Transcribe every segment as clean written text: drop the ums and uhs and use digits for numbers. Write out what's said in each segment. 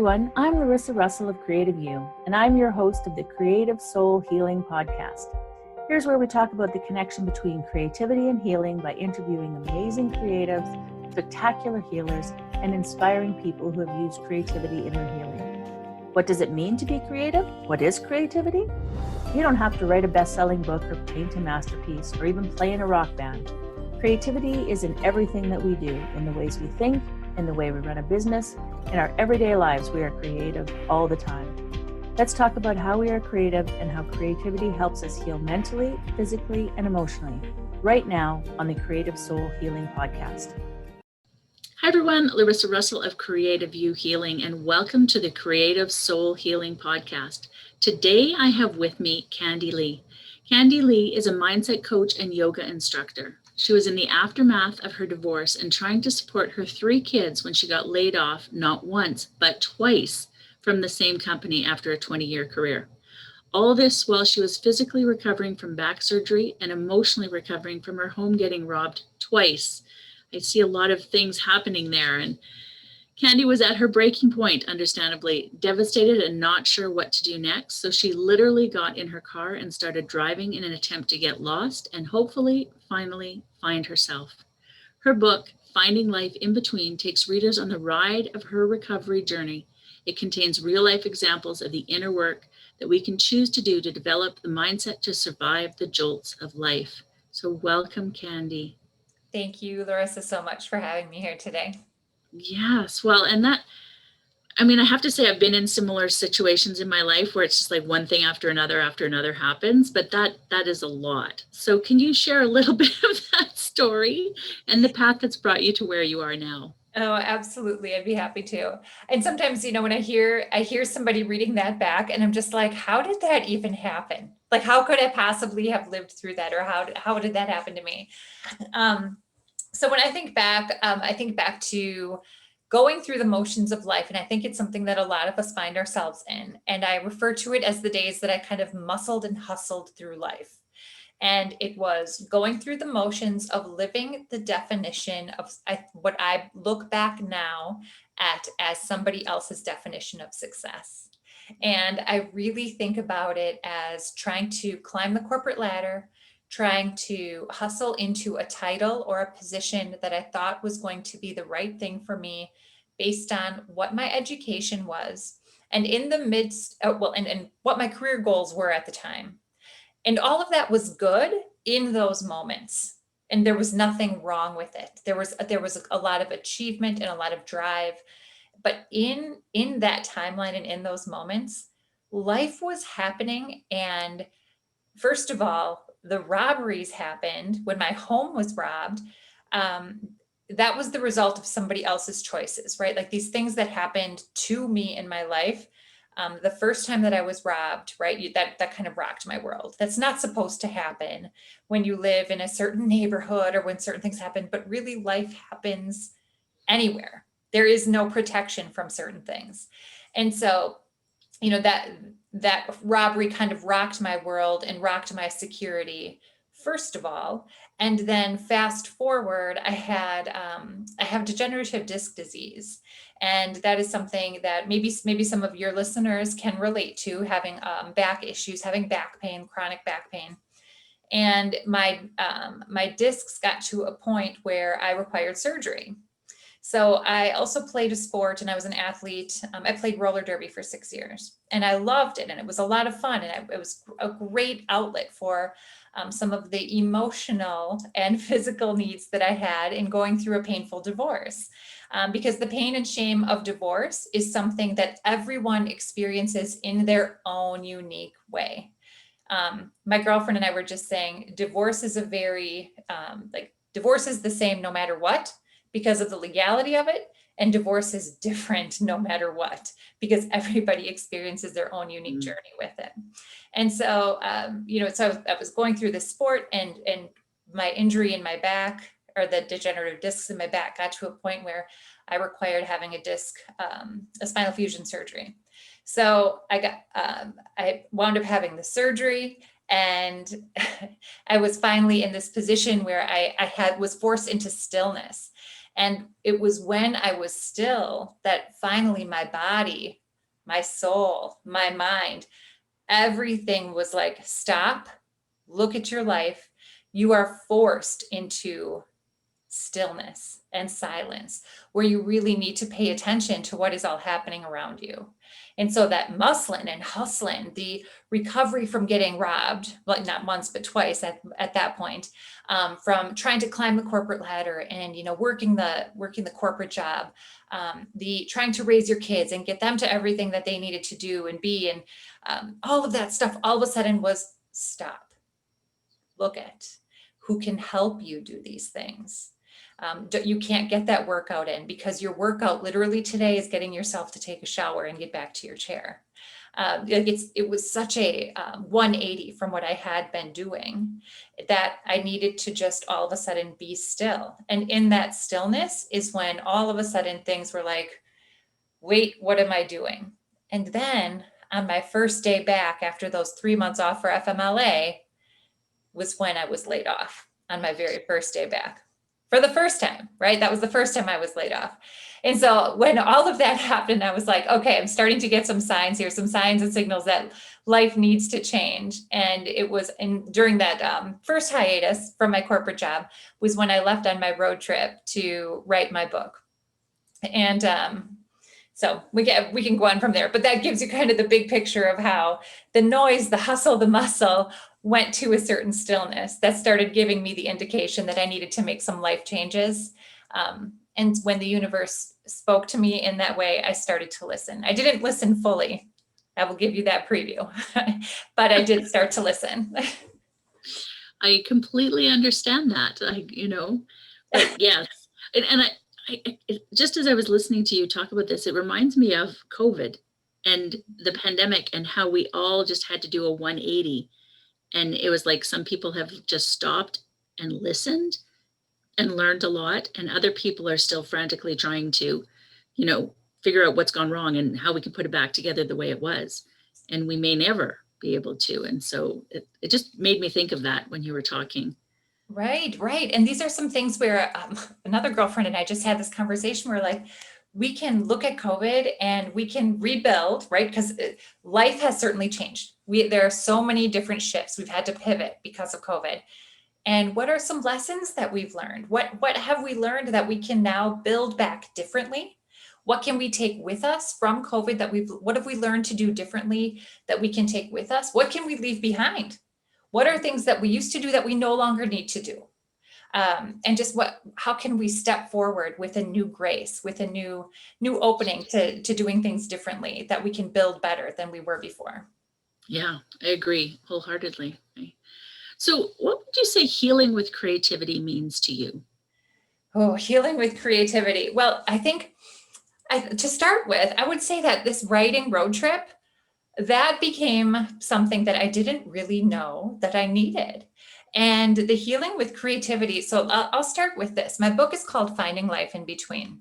everyone, I'm Larissa Russell of Creative You, and I'm your host of the Creative Soul Healing Podcast. Here's where we talk about the connection between creativity and healing by interviewing amazing creatives, spectacular healers, and inspiring people who have used creativity in their healing. What does it mean to be creative? What is creativity? You don't have to write a best-selling book or paint a masterpiece or even play in a rock band. Creativity is in everything that we do, in the ways we think, in the way we run a business. In our everyday lives, we are creative all the time. Let's talk about how we are creative and how creativity helps us heal mentally, physically, and emotionally, right now on the Creative Soul Healing Podcast. Hi everyone, Larissa Russell of Creative You Healing, and welcome to the Creative Soul Healing Podcast. Today I have with me Candy Leigh. Candy Leigh is a mindset coach and yoga instructor. She was in the aftermath of her divorce and trying to support her 3 kids when she got laid off not once, but twice from the same company after a 20-year career. All this while she was physically recovering from back surgery and emotionally recovering from her home getting robbed twice. I see a lot of things happening there, and Candy was at her breaking point, understandably, devastated and not sure what to do next. So she literally got in her car and started driving in an attempt to get lost and hopefully finally find herself. Her book, Finding Life in Between, takes readers on the ride of her recovery journey. It contains real-life examples of the inner work that we can choose to do to develop the mindset to survive the jolts of life. So welcome, Candy. Thank you, Larissa, so much for having me here today. Yes, well, I have to say I've been in similar situations in my life where it's just like one thing after another happens, but that is a lot. So can you share a little bit of that story and the path that's brought you to where you are now? Oh, absolutely. I'd be happy to. And sometimes, when I hear somebody reading that back and I'm just like, how did that even happen? Like, how could I possibly have lived through that? Or how did that happen to me? So when I think back to going through the motions of life. And I think it's something that a lot of us find ourselves in. And I refer to it as the days that I kind of muscled and hustled through life. And it was going through the motions of living the definition of what I look back now at as somebody else's definition of success. And I really think about it as trying to climb the corporate ladder, trying to hustle into a title or a position that I thought was going to be the right thing for me based on what my education was and in the midst, and what my career goals were at the time. And all of that was good in those moments. And there was nothing wrong with it. There was a lot of achievement and a lot of drive. But in that timeline and in those moments, life was happening. And first of all, the robberies happened when my home was robbed. That was the result of somebody else's choices, right? Like these things that happened to me in my life. The first time that I was robbed, right, that kind of rocked my world. That's not supposed to happen when you live in a certain neighborhood or when certain things happen, but really life happens anywhere. There is no protection from certain things. And so, that robbery kind of rocked my world and rocked my security, first of all. And then fast forward, I have degenerative disc disease. And that is something that maybe some of your listeners can relate to, having back issues, having back pain, chronic back pain. And my discs got to a point where I required surgery. So I also played a sport and I was an athlete. I played roller derby for 6 years and I loved it. And it was a lot of fun. And it was a great outlet for some of the emotional and physical needs that I had in going through a painful divorce. Because the pain and shame of divorce is something that everyone experiences in their own unique way. My girlfriend and I were just saying, divorce is divorce is the same no matter what, because of the legality of it, and divorce is different no matter what, because everybody experiences their own unique journey with it. And so, so I was going through this sport and my injury in my back, or the degenerative discs in my back, got to a point where I required having a spinal fusion surgery. So I wound up having the surgery, and I was finally in this position where I was forced into stillness. And it was when I was still that finally my body, my soul, my mind, everything was like, stop, look at your life. You are forced into stillness and silence where you really need to pay attention to what is all happening around you. And so that muscling and hustling, the recovery from getting robbed, like not once, but twice at that point, from trying to climb the corporate ladder and, working the corporate job, the trying to raise your kids and get them to everything that they needed to do and be, and all of that stuff all of a sudden was stop, look at who can help you do these things. You can't get that workout in because your workout literally today is getting yourself to take a shower and get back to your chair. It was such a 180 from what I had been doing that I needed to just all of a sudden be still. And in that stillness is when all of a sudden things were like, wait, what am I doing? And then on my first day back after those 3 months off for FMLA was when I was laid off on my very first day back. For the first time, right? That was the first time I was laid off. And so when all of that happened, I was like, okay, I'm starting to get some signs here, some signs and signals that life needs to change. And it was during that first hiatus from my corporate job was when I left on my road trip to write my book. And so we can go on from there, but that gives you kind of the big picture of how the noise, the hustle, the muscle went to a certain stillness that started giving me the indication that I needed to make some life changes. And when the universe spoke to me in that way, I started to listen. I didn't listen fully. I will give you that preview, but I did start to listen. I completely understand that. But yes. And just as I was listening to you talk about this, it reminds me of COVID and the pandemic and how we all just had to do a 180. And it was like some people have just stopped and listened and learned a lot. And other people are still frantically trying to, figure out what's gone wrong and how we can put it back together the way it was. And we may never be able to. And so it just made me think of that when you were talking. Right. And these are some things where another girlfriend and I just had this conversation where like, we can look at COVID and we can rebuild, right? Because life has certainly changed. There are so many different shifts. We've had to pivot because of COVID. And what are some lessons that we've learned? What have we learned that we can now build back differently? What can we take with us from COVID what have we learned to do differently that we can take with us? What can we leave behind? What are things that we used to do that we no longer need to do? And just how can we step forward with a new grace, with a new opening to doing things differently that we can build better than we were before? Yeah, I agree wholeheartedly. So what would you say healing with creativity means to you? Oh, healing with creativity. Well, I think to start with, I would say that this writing road trip, that became something that I didn't really know that I needed. And the healing with creativity. So I'll start with this. My book is called Finding Life in Between.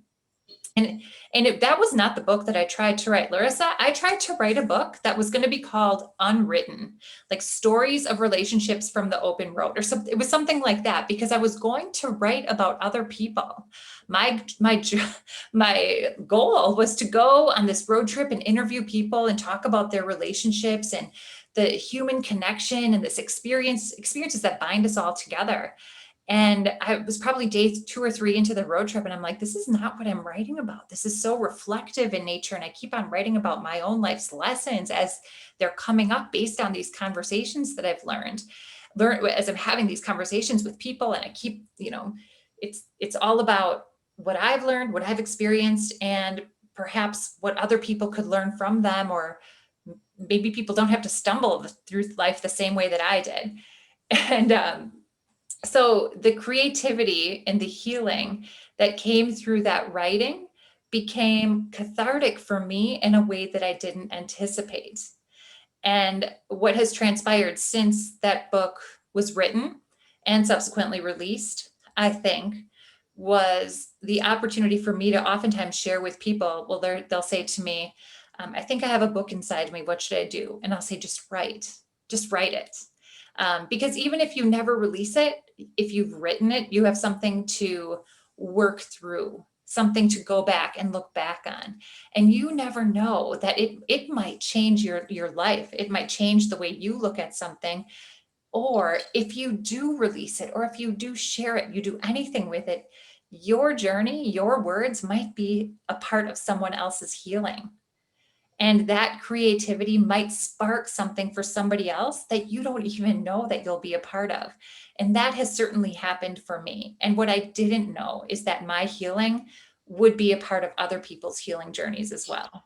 And that was not the book that I tried to write, Larissa. I tried to write a book that was going to be called Unwritten, like stories of relationships from the open road, or something. It was something like that because I was going to write about other people. My goal was to go on this road trip and interview people and talk about their relationships and the human connection and this experiences that bind us all together. And I was probably day 2 or 3 into the road trip. And I'm like, this is not what I'm writing about. This is so reflective in nature. And I keep on writing about my own life's lessons as they're coming up based on these conversations that I've learned as I'm having these conversations with people. And I keep, it's all about what I've learned, what I've experienced, and perhaps what other people could learn from them, or maybe people don't have to stumble through life the same way that I did. And, so the creativity and the healing that came through that writing became cathartic for me in a way that I didn't anticipate. And what has transpired since that book was written and subsequently released, I think, was the opportunity for me to oftentimes share with people. Well, they'll say to me, I think I have a book inside me. What should I do? And I'll say, just write it. Because even if you never release it, if you've written it, you have something to work through, something to go back and look back on. And you never know that it might change your life. It might change the way you look at something. Or if you do release it, or if you do share it, you do anything with it, your journey, your words might be a part of someone else's healing. And that creativity might spark something for somebody else that you don't even know that you'll be a part of. And that has certainly happened for me. And what I didn't know is that my healing would be a part of other people's healing journeys as well.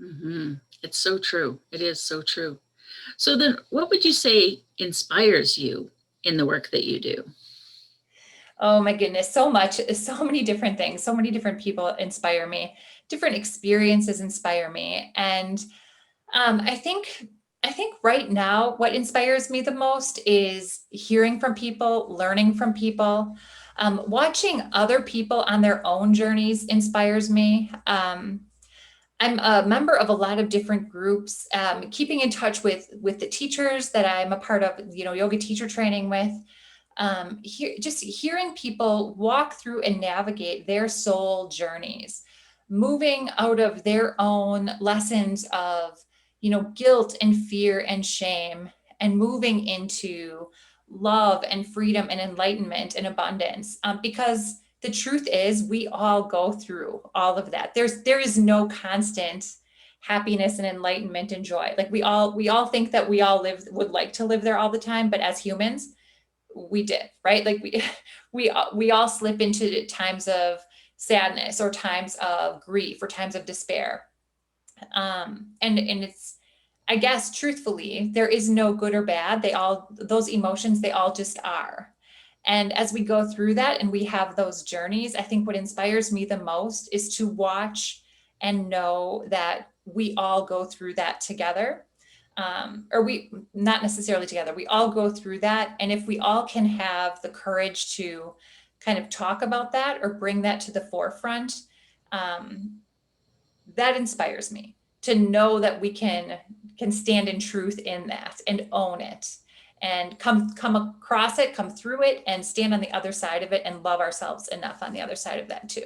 Mm-hmm. It's so true. It is so true. So then what would you say inspires you in the work that you do? Oh my goodness, so much, so many different things, so many different people inspire me, different experiences inspire me. And I think right now what inspires me the most is hearing from people, learning from people, watching other people on their own journeys inspires me. I'm a member of a lot of different groups, keeping in touch with the teachers that I'm a part of, yoga teacher training with. Just hearing people walk through and navigate their soul journeys, moving out of their own lessons of, guilt and fear and shame, and moving into love and freedom and enlightenment and abundance. Because the truth is, we all go through all of that. There is no constant happiness and enlightenment and joy. Like we all think that we all would like to live there all the time, but as humans, we did, right? Like we all slip into times of sadness or times of grief or times of despair. And it's, I guess, truthfully, there is no good or bad. Those emotions, they all just are. And as we go through that and we have those journeys, I think what inspires me the most is to watch and know that we all go through that together. Or we not necessarily together, we all go through that. And if we all can have the courage to kind of talk about that or bring that to the forefront, that inspires me to know that we can stand in truth in that and own it and come across it, come through it, and stand on the other side of it and love ourselves enough on the other side of that too.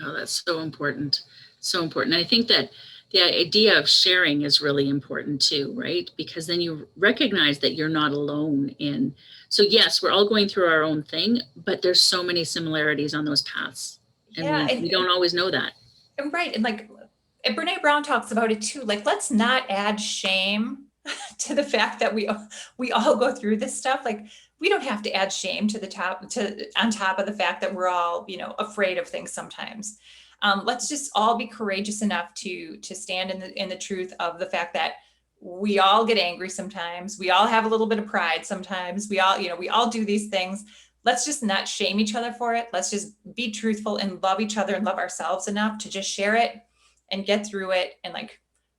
Oh, that's so important. So important. I think that the idea of sharing is really important too, right? Because then you recognize that you're not alone in. So yes, we're all going through our own thing, but there's so many similarities on those paths. And Yeah, we don't always know that. right. And Brene Brown talks about it too. Like, let's not add shame to the fact that we all go through this stuff. Like, we don't have to add shame on top of the fact that we're all, afraid of things sometimes. Let's just all be courageous enough to stand in the truth of the fact that we all get angry sometimes. We all have a little bit of pride sometimes. We all do these things. Let's just not shame each other for it. Let's just be truthful and love each other and love ourselves enough to just share it and get through it and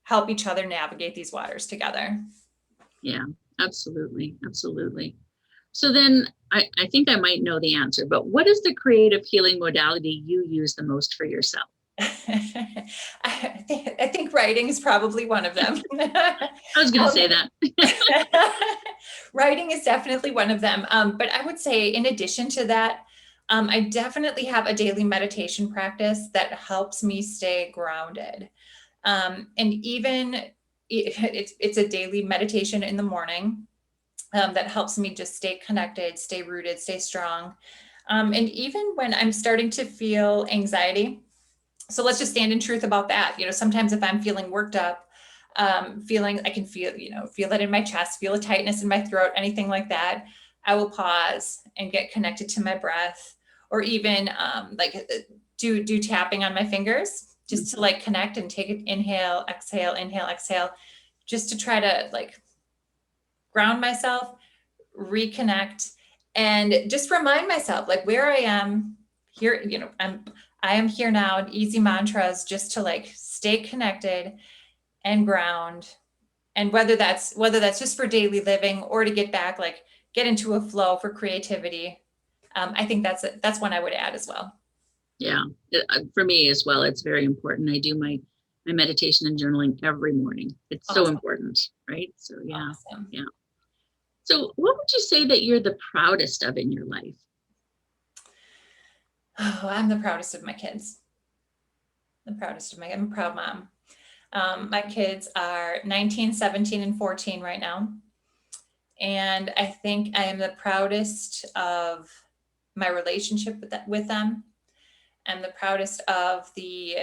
help each other navigate these waters together. Yeah, absolutely. Absolutely. So then I think I might know the answer, but what is the creative healing modality you use the most for yourself? I think writing is probably one of them. I was going to say that. Writing is definitely one of them. But I would say in addition to that, I definitely have a daily meditation practice that helps me stay grounded. And even it's a daily meditation in the morning that helps me just stay connected, stay rooted, stay strong. And even when I'm starting to feel anxiety, so let's just stand in truth about that. Sometimes if I'm feeling worked up, I can feel it in my chest, feel a tightness in my throat, anything like that, I will pause and get connected to my breath, or even do tapping on my fingers just to connect and take an inhale, exhale, just to try to ground myself, reconnect, and just remind myself where I am here. I am here now, and easy mantras just to stay connected and ground. And whether that's just for daily living or to get back, get into a flow for creativity. I think that's one I would add as well. Yeah, for me as well, it's very important. I do my meditation and journaling every morning. It's Awesome. so important, right? So yeah, Awesome. yeah. So what would you say that you're the proudest of in your life? Oh, I'm the proudest of my kids. I'm a proud mom. My kids are 19, 17, and 14 right now. And I think I am the proudest of my relationship with them. I'm the proudest of the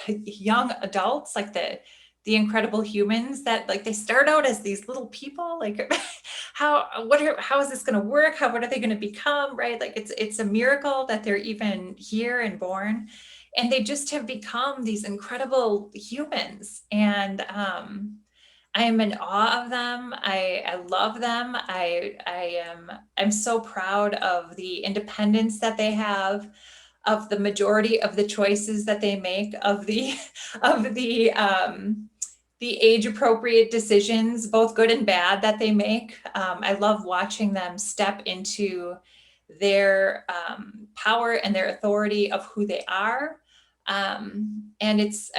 young adults, like the incredible humans that like they start out as these little people, like how is this going to work? What are they going to become? Right? Like it's a miracle that they're even here and born, and they just have become these incredible humans. And I am in awe of them. I love them. I'm so proud of the independence that they have, of the majority of the choices that they make, of the of the age appropriate decisions, both good and bad, that they make. I love watching them step into their power and their authority of who they are. And it's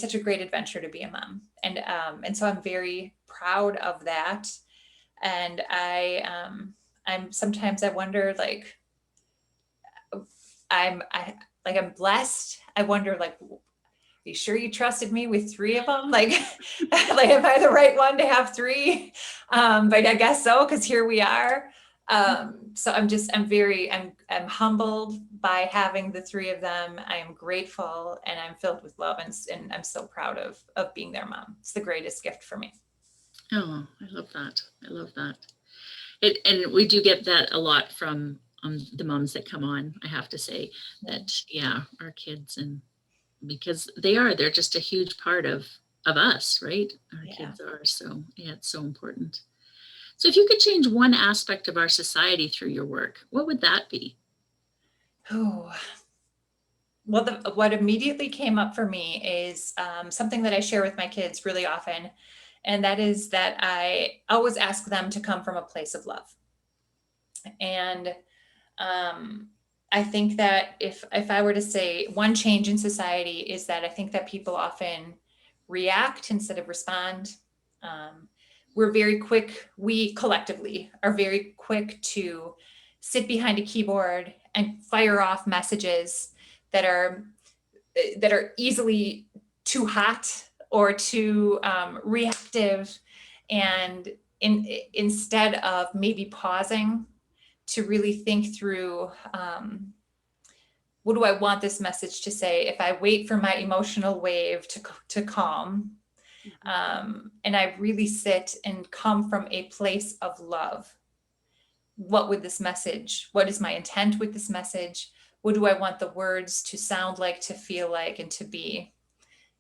such a great adventure to be a mom. And so I'm very proud of that. And I'm sometimes I wonder, like, I'm blessed. I wonder, like, are you sure you trusted me with three of them? Like, like, am I the right one to have three? But I guess so, because here we are. So I'm humbled by having the three of them. I am grateful, and I'm filled with love, and I'm so proud of being their mom. It's the greatest gift for me. Oh, I love that. I love that. And we do get that a lot from the moms that come on, I have to say, that, yeah, our kids, and because they're just a huge part of us, right? Our kids are. So yeah, it's so important. So if you could change one aspect of our society through your work, what would that be? Oh, well, what immediately came up for me is something that I share with my kids really often. And that is that I always ask them to come from a place of love. And I think that if I were to say one change in society, is that I think that people often react instead of respond. Um, we collectively are very quick to sit behind a keyboard and fire off messages that are easily too hot or too reactive, and instead of maybe pausing to really think through, what do I want this message to say if I wait for my emotional wave to calm, and I really sit and come from a place of love. What is my intent with this message? What do I want the words to sound like, to feel like, and to be?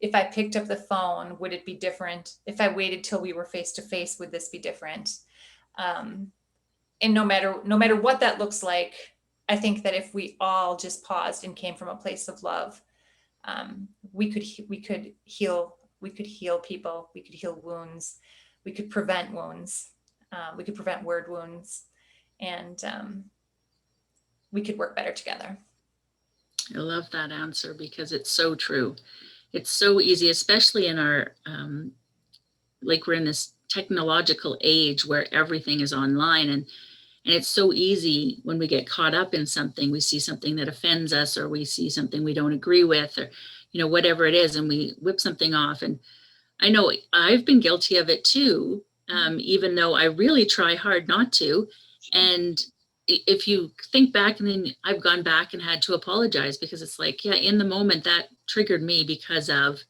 If I picked up the phone, would it be different? If I waited till we were face to face, would this be different? And no matter what that looks like, I think that if we all just paused and came from a place of love, we could heal people, we could heal wounds, we could prevent wounds, we could prevent word wounds, and we could work better together. I love that answer, because it's so true. It's so easy, especially in our, like, we're in this technological age where everything is online, and it's so easy when we get caught up in something, we see something that offends us, or we see something we don't agree with, or, whatever it is, and we whip something off. And I know I've been guilty of it too, even though I really try hard not to. And if you think back, and then I've gone back and had to apologize, because it's like, yeah, in the moment that triggered me because of,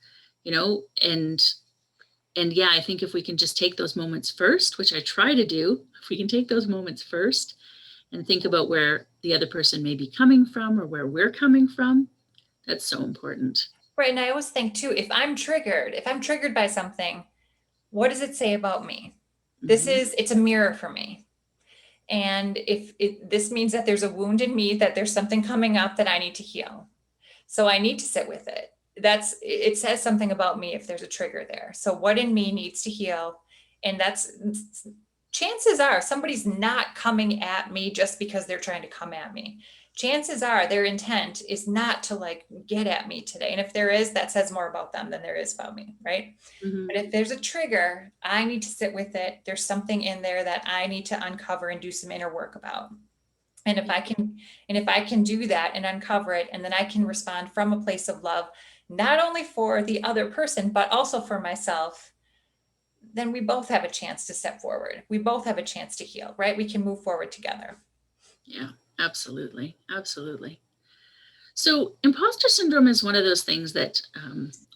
and yeah, I think if we can just take those moments first, which I try to do, if we can take those moments first and think about where the other person may be coming from, or where we're coming from, that's so important. Right. And I always think too, if I'm triggered by something, what does it say about me? It's a mirror for me. And this means that there's a wound in me, that there's something coming up that I need to heal. So I need to sit with it. It says something about me if there's a trigger there. So what in me needs to heal? And chances are somebody's not coming at me just because they're trying to come at me. Chances are their intent is not to, like, get at me today. And if there is, that says more about them than there is about me, right? But if there's a trigger, I need to sit with it. There's something in there that I need to uncover and do some inner work about. And if I can do that and uncover it, and then I can respond from a place of love, not only for the other person, but also for myself, then we both have a chance to step forward. We both have a chance to heal, right? We can move forward together. Yeah, absolutely. Absolutely. So imposter syndrome is one of those things that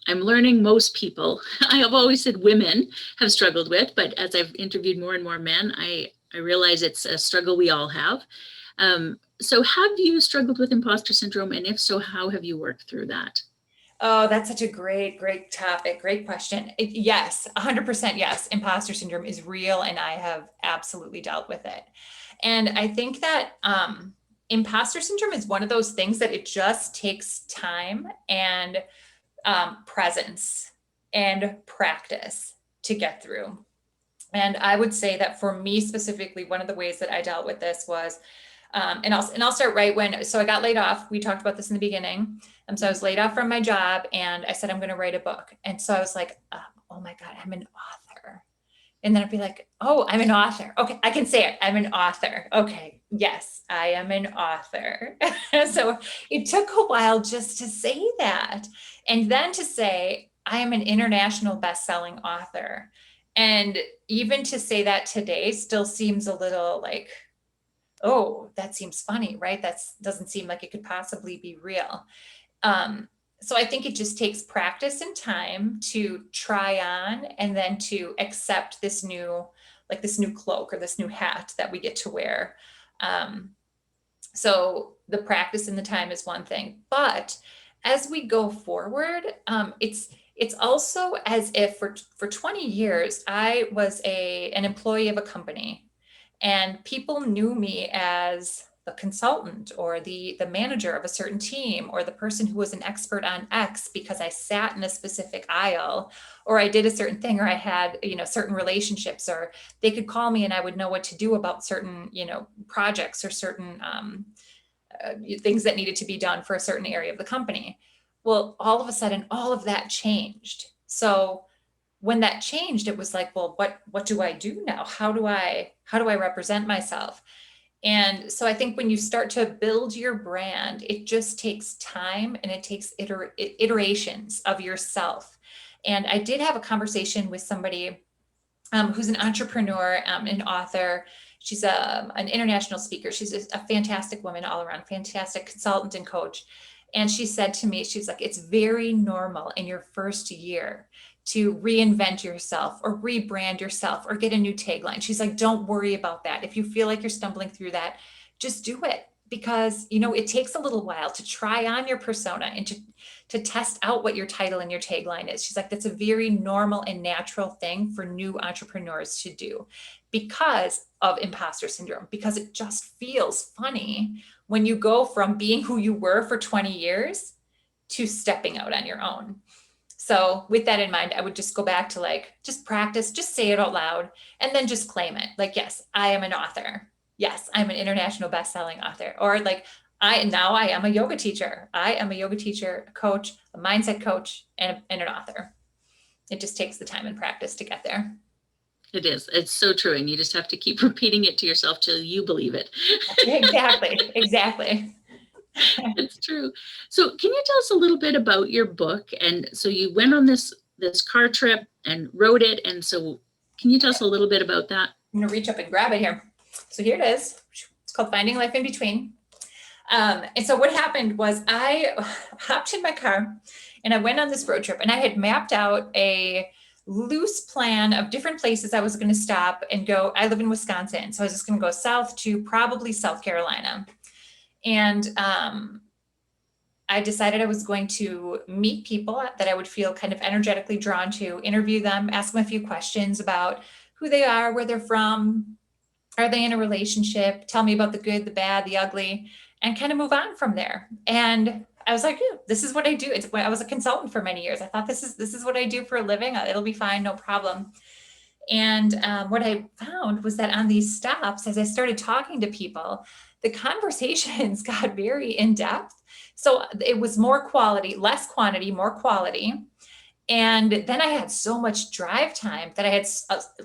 I'm learning most people, I have always said women have struggled with, but as I've interviewed more and more men, I realize it's a struggle we all have. So have you struggled with imposter syndrome? And if so, how have you worked through that? Oh, that's such a great topic. Great question. Yes, 100% yes. Imposter syndrome is real, and I have absolutely dealt with it. And I think that imposter syndrome is one of those things that it just takes time and presence and practice to get through. And I would say that for me specifically, one of the ways that I dealt with this was, and I'll start right when, so I got laid off. We talked about this in the beginning. So I was laid off from my job, and I said, I'm going to write a book. And so I was like, oh my God, I'm an author. And then I'd be like, oh, I'm an author. Okay, I can say it. I'm an author. Okay, yes, I am an author. So it took a while just to say that. And then to say, I am an international best-selling author. And even to say that today still seems a little like, oh, that seems funny, right? That doesn't seem like it could possibly be real. So I think it just takes practice and time to try on, and then to accept this new cloak or this new hat that we get to wear. So the practice and the time is one thing, but as we go forward, it's also as if for 20 years, I was an employee of a company, and people knew me as the consultant or the manager of a certain team, or the person who was an expert on X because I sat in a specific aisle, or I did a certain thing, or I had, certain relationships, or they could call me and I would know what to do about certain, projects or certain things that needed to be done for a certain area of the company. Well, all of a sudden, all of that changed. So when that changed, it was like, well, what do I do now? How do I represent myself? And so I think when you start to build your brand, it just takes time, and it takes iterations of yourself. And I did have a conversation with somebody who's an entrepreneur, an author. She's an international speaker. She's a fantastic woman all around, fantastic consultant and coach. And she said to me, she's like, it's very normal in your first year to reinvent yourself or rebrand yourself or get a new tagline. She's like, don't worry about that. If you feel like you're stumbling through that, just do it, because, it takes a little while to try on your persona and to test out what your title and your tagline is. She's like, that's a very normal and natural thing for new entrepreneurs to do because of imposter syndrome, because it just feels funny when you go from being who you were for 20 years to stepping out on your own. So with that in mind, I would just go back to just practice, just say it out loud, and then just claim it. Like, yes, I am an author. Yes, I'm an international best-selling author. Or I am a yoga teacher. I am a yoga teacher, a coach, a mindset coach, and an author. It just takes the time and practice to get there. It is. It's so true. And you just have to keep repeating it to yourself till you believe it. Exactly. It's true. So can you tell us a little bit about your book? And so you went on this car trip and wrote it. And so can you tell us a little bit about that? I'm going to reach up and grab it here. So here it is. It's called Finding Life in Between. And so what happened was I hopped in my car and I went on this road trip, and I had mapped out a loose plan of different places I was going to stop and go. I live in Wisconsin, so I was just going to go south to probably South Carolina. And I decided I was going to meet people that I would feel kind of energetically drawn to, interview them, ask them a few questions about who they are, where they're from, are they in a relationship, tell me about the good, the bad, the ugly, and kind of move on from there. And I was like, this is what I do. I was a consultant for many years. I thought this is what I do for a living. It'll be fine, no problem. And what I found was that on these stops, as I started talking to people, the conversations got very in depth. So it was more quality, less quantity, more quality. And then I had so much drive time that I had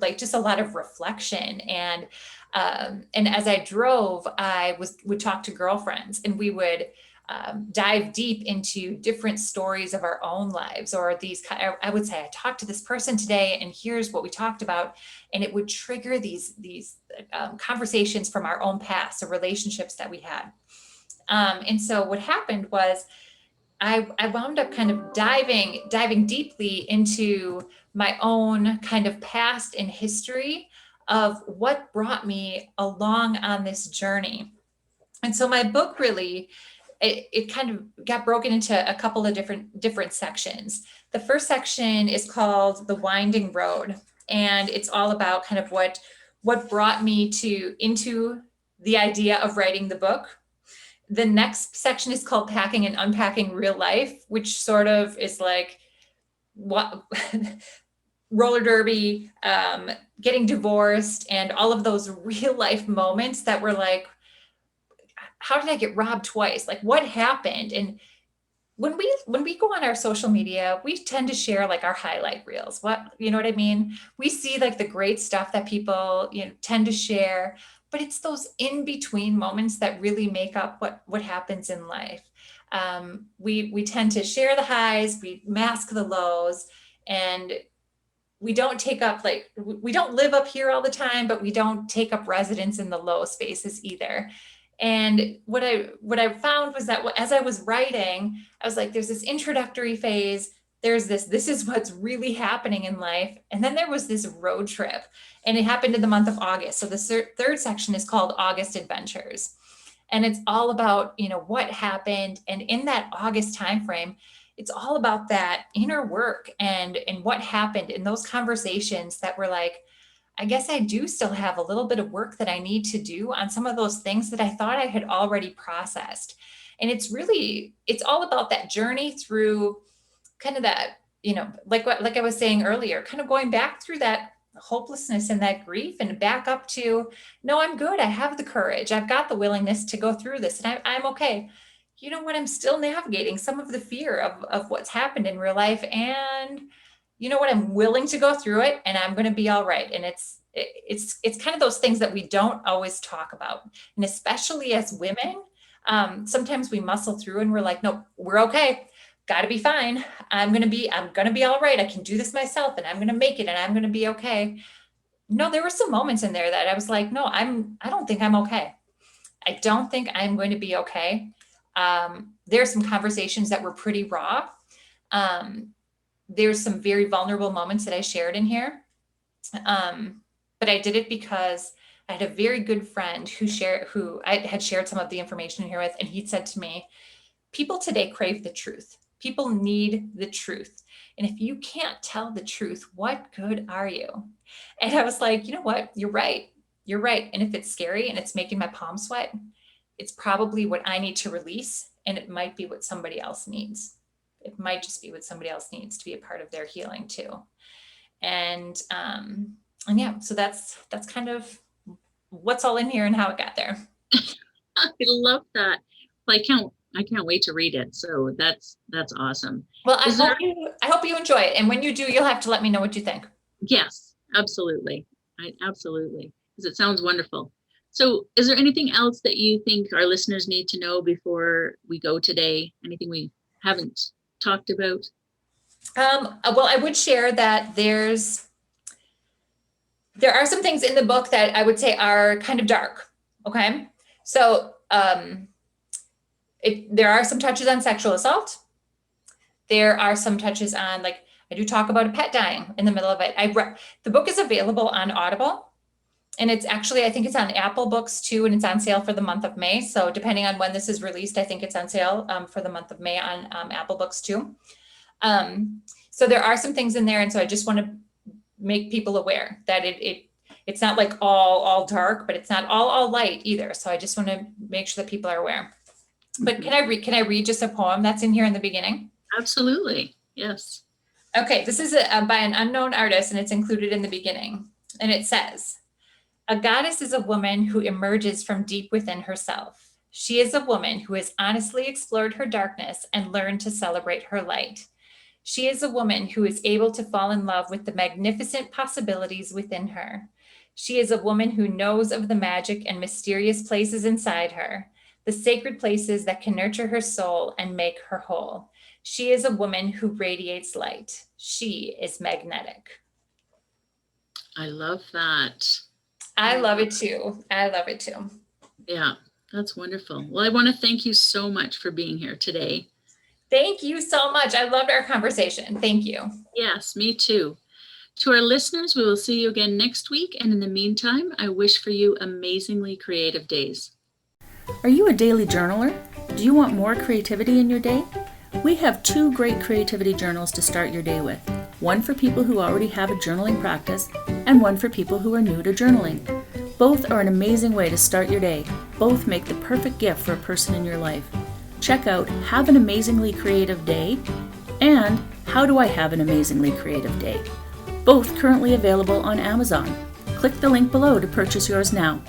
like just a lot of reflection. And as I drove, would talk to girlfriends, and we would dive deep into different stories of our own lives, or I would say, I talked to this person today and here's what we talked about. And it would trigger these conversations from our own past, or relationships that we had. And so what happened was I wound up kind of diving deeply into my own kind of past and history of what brought me along on this journey. And so my book really, it kind of got broken into a couple of different sections. The first section is called The Winding Road, and it's all about kind of what brought me into the idea of writing the book. The next section is called Packing and Unpacking Real Life, which sort of is like what roller derby, getting divorced, and all of those real life moments that were like, how did I get robbed twice? Like, what happened? And when we go on our social media, we tend to share like our highlight reels. You know what I mean? We see like the great stuff that people, tend to share, but it's those in between moments that really make up what happens in life. We tend to share the highs, we mask the lows, and we don't we don't live up here all the time, but we don't take up residence in the low spaces either. And what I found was that as I was writing, I was like, there's this introductory phase, there's this is what's really happening in life. And then there was this road trip, and it happened in the month of August. So the third section is called August Adventures. And it's all about, what happened. And in that August timeframe, it's all about that inner work and what happened in those conversations that were like, I guess I do still have a little bit of work that I need to do on some of those things that I thought I had already processed. And it's all about that journey through kind of that, like I was saying earlier, kind of going back through that hopelessness and that grief, and back up to, no, I'm good. I have the courage. I've got the willingness to go through this, and I'm okay. You know what? I'm still navigating some of the fear of what's happened in real life, and you know what, I'm willing to go through it, and I'm going to be all right. And it's kind of those things that we don't always talk about. And especially as women, sometimes we muscle through and we're like, no, we're okay. Got to be fine. I'm going to be all right. I can do this myself, and I'm going to make it, and I'm going to be okay. No, there were some moments in there that I was like, no, I don't think I'm okay. I don't think I'm going to be okay. There's some conversations that were pretty raw. There's some very vulnerable moments that I shared in here. But I did it because I had a very good friend who I had shared some of the information in here with, and he said to me, people today crave the truth. People need the truth. And if you can't tell the truth, what good are you? And I was like, you know what? You're right. You're right. And if it's scary and it's making my palms sweat, it's probably what I need to release. And it might be what somebody else needs. It might just be what somebody else needs to be a part of their healing too. And yeah, so that's kind of what's all in here and how it got there. I love that. Well, I can't wait to read it. So that's awesome. Well, I hope you enjoy it. And when you do, you'll have to let me know what you think. Yes, absolutely. Absolutely. Because it sounds wonderful. So is there anything else that you think our listeners need to know before we go today? Anything we haven't talked about? Well, I would share that there are some things in the book that I would say are kind of dark. Okay. So, there are some touches on sexual assault. There are some touches on, like, I do talk about a pet dying in the middle of it. The book is available on Audible, and it's actually, I think it's on Apple Books too, and it's on sale for the month of May. So depending on when this is released, I think it's on sale for the month of May on Apple Books too. So there are some things in there. And so I just want to make people aware that it's not like all dark, but it's not all light either. So I just want to make sure that people are aware. But can I read just a poem that's in here in the beginning? Absolutely. Yes. Okay. This is by an unknown artist, and it's included in the beginning. And it says, a goddess is a woman who emerges from deep within herself. She is a woman who has honestly explored her darkness and learned to celebrate her light. She is a woman who is able to fall in love with the magnificent possibilities within her. She is a woman who knows of the magic and mysterious places inside her, the sacred places that can nurture her soul and make her whole. She is a woman who radiates light. She is magnetic. I love that. I love it too. I love it too. Yeah, that's wonderful. Well, I want to thank you so much for being here today. Thank you so much. I loved our conversation. Thank you. Yes, me too. To our listeners, we will see you again next week. And in the meantime, I wish for you amazingly creative days. Are you a daily journaler? Do you want more creativity in your day? We have 2 great creativity journals to start your day with. One for people who already have a journaling practice, and one for people who are new to journaling. Both are an amazing way to start your day. Both make the perfect gift for a person in your life. Check out Have an Amazingly Creative Day and How Do I Have an Amazingly Creative Day? Both currently available on Amazon. Click the link below to purchase yours now.